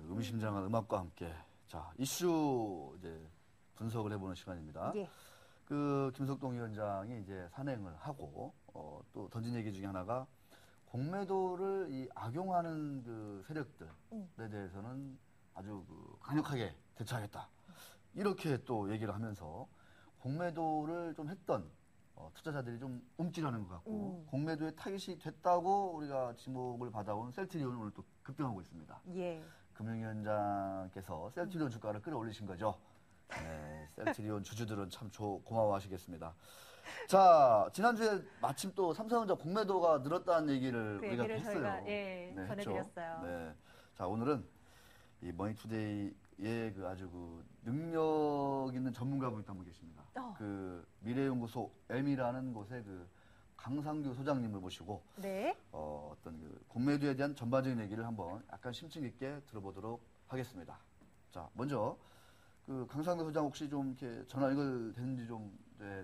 의미심장한 음악과 함께 자 이슈 이제 분석을 해보는 시간입니다. 예. 그 김석동 위원장이 이제 산행을 하고 또 던진 얘기 중에 하나가 공매도를 이 악용하는 그 세력들에 대해서는 아주 그 강력하게 대처하겠다. 이렇게 또 얘기를 하면서 공매도를 좀 했던 투자자들이 좀 움찔하는 것 같고 공매도에 타깃이 됐다고 우리가 지목을 받아온 셀트리온은 오늘 또 급등하고 있습니다. 예. 금융위원장께서 셀트리온 주가를 끌어올리신 거죠. 네, 셀트리온 주주들은 참 고마워하시겠습니다. 자, 지난주에 마침 또 삼성전자 공매도가 늘었다는 얘기를 그 우리가 얘기를 했어요. 저희가 전해드렸어요. 했죠. 네. 자, 오늘은 이 머니투데이의 그 아주 그 능력 있는 전문가분이 한 분 계십니다. 그 미래연구소 M이라는 곳의 그 강상규 소장님을 모시고 네. 어떤 그 공매도에 대한 전반적인 얘기를 한번 약간 심층 있게 들어보도록 하겠습니다. 자, 먼저 그 강상규 소장 혹시 좀 이렇게 전화 연결됐는지 좀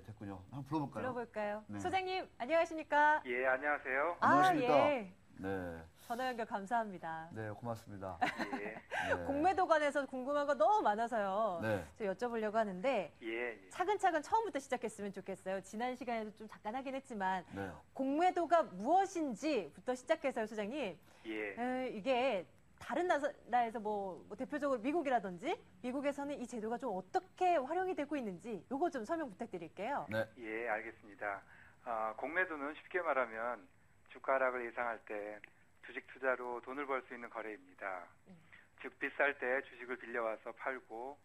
됐군요. 한번 불러볼까요? 불러볼까요? 네. 소장님 안녕하십니까? 예, 안녕하세요. 안녕하십니까? 예. 네. 전화 연결 감사합니다. 네, 고맙습니다. 예, 네. 공매도 관해서 궁금한 거 너무 많아서요. 네. 저 여쭤보려고 하는데 예. 차근차근 처음부터 시작했으면 좋겠어요. 지난 시간에도 좀 잠깐 하긴 했지만 네. 공매도가 무엇인지부터 시작해서요, 소장님. 예. 이게 다른 나라에서 뭐 대표적으로 미국이라든지 미국에서는 이 제도가 좀 어떻게 활용이 되고 있는지 요거 좀 설명 부탁드릴게요. 네. 예, 알겠습니다. 공매도는 쉽게 말하면 주가 하락을 예상할 때 주식 투자로 돈을 벌 수 있는 거래입니다. 즉 비쌀 때 주식을 빌려와서 팔고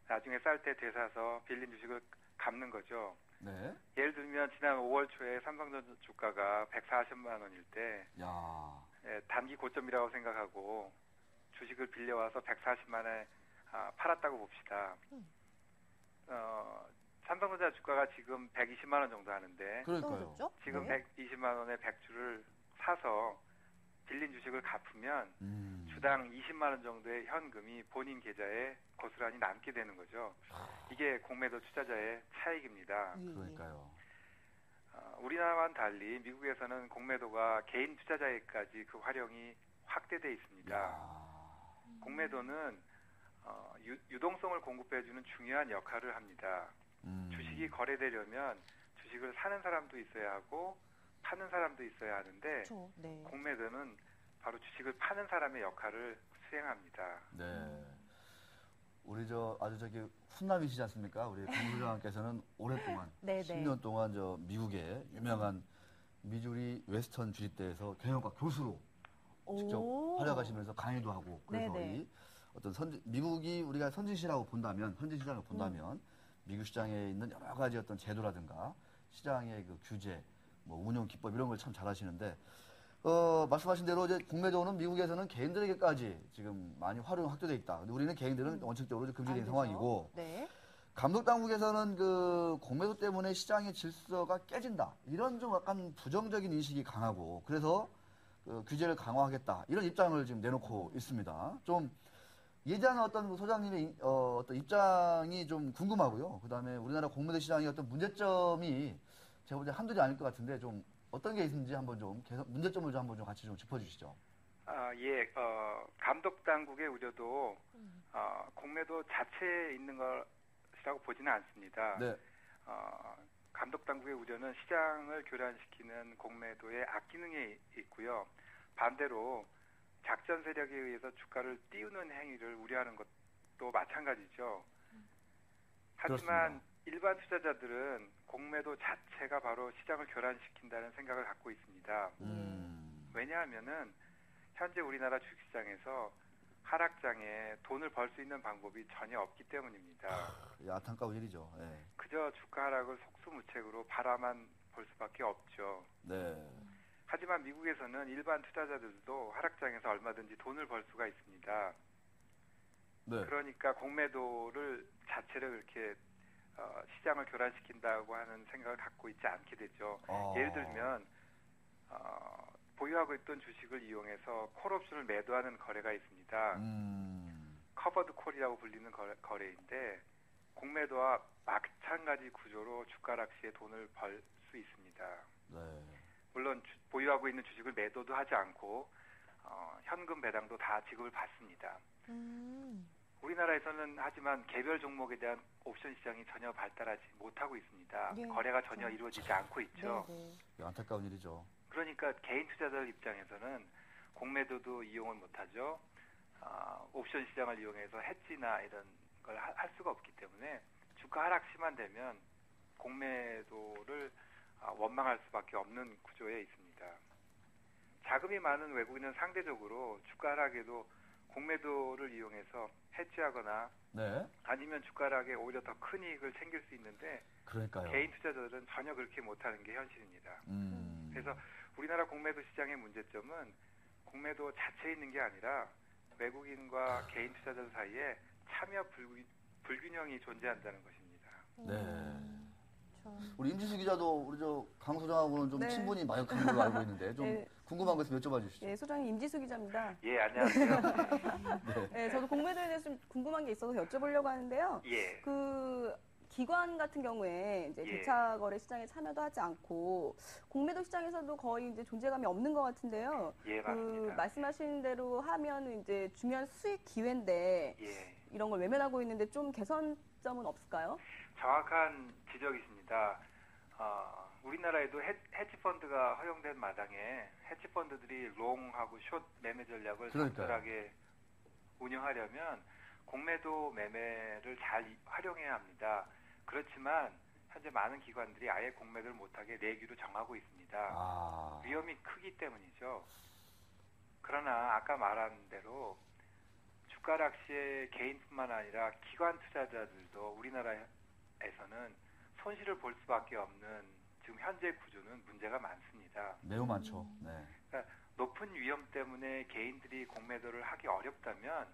나중에 쌀 때 되사서 빌린 주식을 갚는 거죠. 네. 예를 들면 지난 5월 초에 삼성전자 주가가 140만 원일 때 야. 단기 고점이라고 생각하고 주식을 빌려와서 140만 원에 팔았다고 봅시다. 삼성전자 주가가 지금 120만 원 정도 하는데 그러니까요. 떨어졌죠? 지금 네. 120만 원에 100주를 사서 빌린 주식을 갚으면 주당 20만 원 정도의 현금이 본인 계좌에 고스란히 남게 되는 거죠. 이게 공매도 투자자의 차익입니다. 예. 그러니까요. 우리나라와는 달리 미국에서는 공매도가 개인 투자자에까지 그 활용이 확대돼 있습니다. 야. 공매도는 유동성을 공급해주는 중요한 역할을 합니다. 주식이 거래되려면 주식을 사는 사람도 있어야 하고 파는 사람도 있어야 하는데 그렇죠. 네. 공매도는 바로 주식을 파는 사람의 역할을 수행합니다. 네. 우리 아주 저기 훈남이시지 않습니까? 우리 김부장께서는 오랫동안 네, 10년 동안 저 미국의 유명한 미주리 웨스턴 주립대에서 경영과 교수로 직접 활약하시면서 강의도 하고 그래서 네네. 이 어떤 미국이 우리가 선진시라고 본다면 현지 시장을 본다면 미국 시장에 있는 여러 가지 어떤 제도라든가 시장의 그 규제, 뭐 운영 기법 이런 걸 참 잘하시는데 말씀하신 대로 이제 공매도는 미국에서는 개인들에게까지 지금 많이 활용 확대돼 있다. 근데 우리는 개인들은 원칙적으로 금지된 상황이고 네. 감독 당국에서는 그 공매도 때문에 시장의 질서가 깨진다. 이런 좀 약간 부정적인 인식이 강하고 그래서 그 규제를 강화하겠다. 이런 입장을 지금 내놓고 있습니다. 좀 예전 어떤 소장님의 어떤 입장이 좀 궁금하고요. 그다음에 우리나라 공매도 시장의 어떤 문제점이 제가 볼 때 한둘이 아닐 것 같은데 좀 어떤 게 있는지 한번 좀 문제점을 좀 한번 좀 같이 좀 짚어주시죠. 예, 감독 당국의 우려도 공매도 자체에 있는 것이라고 보지는 않습니다. 네. 감독 당국의 우려는 시장을 교란시키는 공매도의 악기능에 있고요. 반대로 작전 세력에 의해서 주가를 띄우는 행위를 우려하는 것도 마찬가지죠. 하지만 그렇습니다. 일반 투자자들은 공매도 자체가 바로 시장을 교란시킨다는 생각을 갖고 있습니다. 왜냐하면은 현재 우리나라 주식시장에서 하락장에 돈을 벌 수 있는 방법이 전혀 없기 때문입니다. 안타까운 일이죠. 네. 그저 주가 하락을 속수무책으로 바라만 볼 수밖에 없죠. 네. 하지만 미국에서는 일반 투자자들도 하락장에서 얼마든지 돈을 벌 수가 있습니다. 네. 그러니까 공매도를 자체를 그렇게 시장을 교란시킨다고 하는 생각을 갖고 있지 않게 되죠. 예를 들면 보유하고 있던 주식을 이용해서 콜옵션을 매도하는 거래가 있습니다. 커버드 콜이라고 불리는 거래인데 공매도와 마찬가지 구조로 주가 하락 시에 돈을 벌 수 있습니다. 네. 물론 보유하고 있는 주식을 매도도 하지 않고 현금 배당도 다 지급을 받습니다. 음. 우리나라에서는 하지만 개별 종목에 대한 옵션 시장이 전혀 발달하지 못하고 있습니다. 예, 거래가 전혀 그렇죠. 이루어지지 않고 있죠. 네. 안타까운 일이죠. 그러니까 개인 투자자들 입장에서는 공매도도 이용을 못하죠. 옵션 시장을 이용해서 해지나 이런 걸 할 수가 없기 때문에 주가 하락 심한 되면 공매도를 원망할 수밖에 없는 구조에 있습니다. 자금이 많은 외국인은 상대적으로 주가 하락에도 공매도를 이용해서 해지하거나 네. 아니면 주가 하락에 오히려 더 큰 이익을 챙길 수 있는데 그러니까요. 개인 투자자들은 전혀 그렇게 못하는 게 현실입니다. 그래서 음. 우리나라 공매도 시장의 문제점은 공매도 자체에 있는 게 아니라 외국인과 개인 투자자들 사이에 참여 불균형이 존재한다는 것입니다. 네. 그렇죠. 우리 임지수 기자도 우리 저 강 소장하고는 좀 네. 친분이 마약한 걸로 알고 있는데 좀 네. 궁금한 거 있으면 여쭤봐 주시죠. 예, 소장님 임지수 기자입니다. 예, 안녕하세요. 네, 저도 공매도에 대해서 좀 궁금한 게 있어서 여쭤보려고 하는데요. 예, 그 기관 같은 경우에 이제 예. 개차 거래 시장에 참여도 하지 않고 공매도 시장에서도 거의 이제 존재감이 없는 것 같은데요. 예, 그 맞습니다. 말씀하신 대로 하면 이제 중요한 수익 기회인데 예, 이런 걸 외면하고 있는데 좀 개선점은 없을까요? 정확한 지적이십니다. 우리나라에도 헤지펀드가 허용된 마당에 헤지펀드들이 롱하고 숏 매매 전략을 그러니까요. 적절하게 운영하려면 공매도 매매를 잘 활용해야 합니다. 그렇지만 현재 많은 기관들이 아예 공매도를 못하게 내규로 정하고 있습니다. 아. 위험이 크기 때문이죠. 그러나 아까 말한 대로 주가락 시에 개인뿐만 아니라 기관 투자자들도 우리나라에서는 손실을 볼 수밖에 없는 지금 현재 구조는 문제가 많습니다. 매우 많죠. 네. 그러니까 높은 위험 때문에 개인들이 공매도를 하기 어렵다면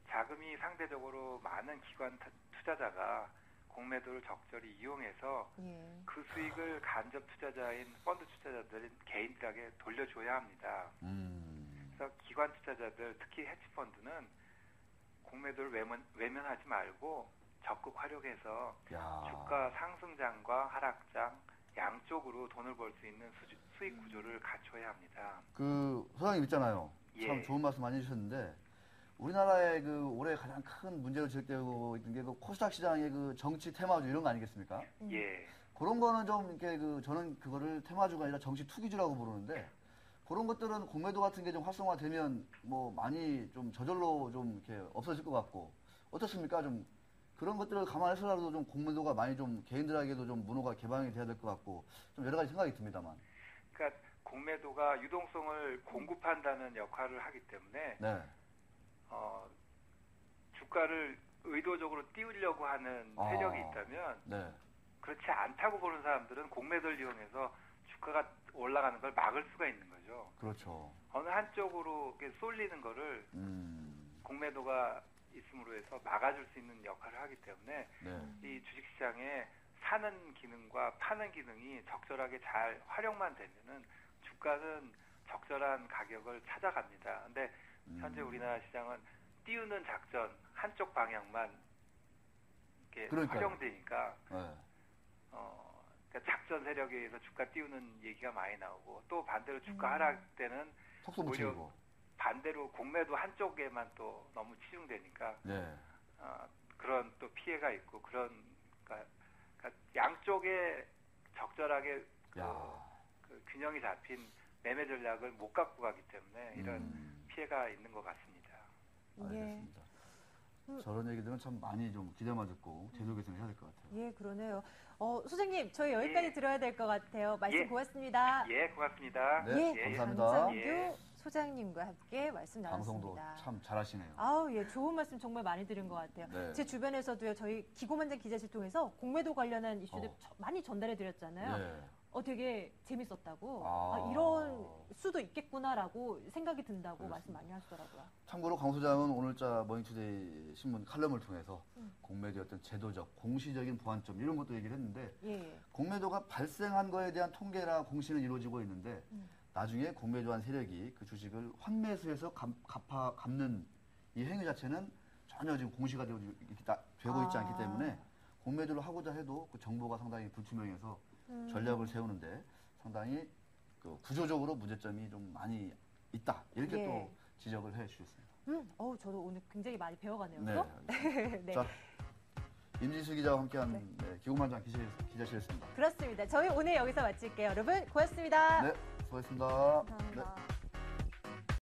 자금이 상대적으로 많은 기관 투자자가 공매도를 적절히 이용해서 예. 그 수익을 간접 투자자인 펀드 투자자들인 개인들에게 돌려줘야 합니다. 그래서 기관 투자자들, 특히 헤지펀드는 공매도를 외면하지 말고 적극 활용해서 야. 주가 상승장과 하락장 양쪽으로 돈을 벌 수 있는 수익 구조를 갖춰야 합니다. 그 소장님 있잖아요. 예. 참 좋은 말씀 많이 해주셨는데 우리나라의 그 올해 가장 큰 문제로 지적되고 있는 게 그 코스닥 시장의 그 정치 테마주 이런 거 아니겠습니까? 예, 그런 거는 좀 이렇게 그 저는 그거를 테마주가 아니라 정치 투기주라고 부르는데 그런 것들은 공매도 같은 게 좀 활성화되면 뭐 많이 좀 저절로 좀 이렇게 없어질 것 같고 어떻습니까? 좀 그런 것들을 감안해서라도 좀 공매도가 많이 좀 개인들에게도 좀 문호가 개방이 돼야 될 것 같고 좀 여러 가지 생각이 듭니다만. 그러니까 공매도가 유동성을 공급한다는 역할을 하기 때문에 네. 주가를 의도적으로 띄우려고 하는 세력이 있다면 네. 그렇지 않다고 보는 사람들은 공매도를 이용해서 주가가 올라가는 걸 막을 수가 있는 거죠. 그렇죠. 어느 한쪽으로 이렇게 쏠리는 거를 공매도가 있음으로 해서 막아줄 수 있는 역할을 하기 때문에 네. 이 주식시장에 사는 기능과 파는 기능이 적절하게 잘 활용만 되면은 주가는 적절한 가격을 찾아갑니다. 근데 현재 우리나라 시장은 띄우는 작전 한쪽 방향만 이렇게 그러니까요. 활용되니까 네. 그러니까 작전 세력에 의해서 주가 띄우는 얘기가 많이 나오고 또 반대로 주가 하락 때는 속도 못 오히려 채우고. 반대로 공매도 한쪽에만 또 너무 치중되니까 네. 그런 또 피해가 있고 그러니까 양쪽에 적절하게 그 균형이 잡힌 매매 전략을 못 갖고 가기 때문에 이런 피해가 있는 것 같습니다. 알겠습니다. 저런 얘기들은 참 많이 좀 기대만 듣고 제도 개선을 해야 될 것 같아요. 예, 그러네요. 소장님, 저희 여기까지 예. 들어야 될 것 같아요. 말씀 예. 고맙습니다. 예, 고맙습니다. 네, 예, 감사합니다. 강성규 예. 소장님과 함께 말씀 방송도 나눴습니다. 참 잘하시네요. 아우, 예, 좋은 말씀 정말 많이 들은 것 같아요. 네. 제 주변에서도요, 저희 기고만장 기자실 통해서 공매도 관련한 이슈들 어. 많이 전달해 드렸잖아요. 네. 되게 재밌었다고. 아. 이런 수도 있겠구나라고 생각이 든다고 그렇습니다. 말씀 많이 하시더라고요. 참고로 강 소장은 오늘자 머니투데이 신문 칼럼을 통해서 공매도의 어떤 제도적, 공시적인 보완점 이런 것도 얘기를 했는데 예. 공매도가 발생한 거에 대한 통계나 공시는 이루어지고 있는데 나중에 공매도한 세력이 그 주식을 환매수해서 갚는 이 행위 자체는 전혀 지금 공시가 되고 있지 않기 때문에 공매도를 하고자 해도 그 정보가 상당히 불투명해서 전략을 세우는데 상당히 그 구조적으로 문제점이 좀 많이 있다. 이렇게 예. 또 지적을 해 주셨습니다. 저도 오늘 굉장히 많이 배워가네요. 네. 또? 네. 자, 임진수 기자와 함께한 기고만장 기자실이었습니다. 그렇습니다. 저희 오늘 여기서 마칠게요. 여러분 고맙습니다. 네, 수고하셨습니다. 감사합니다. 네.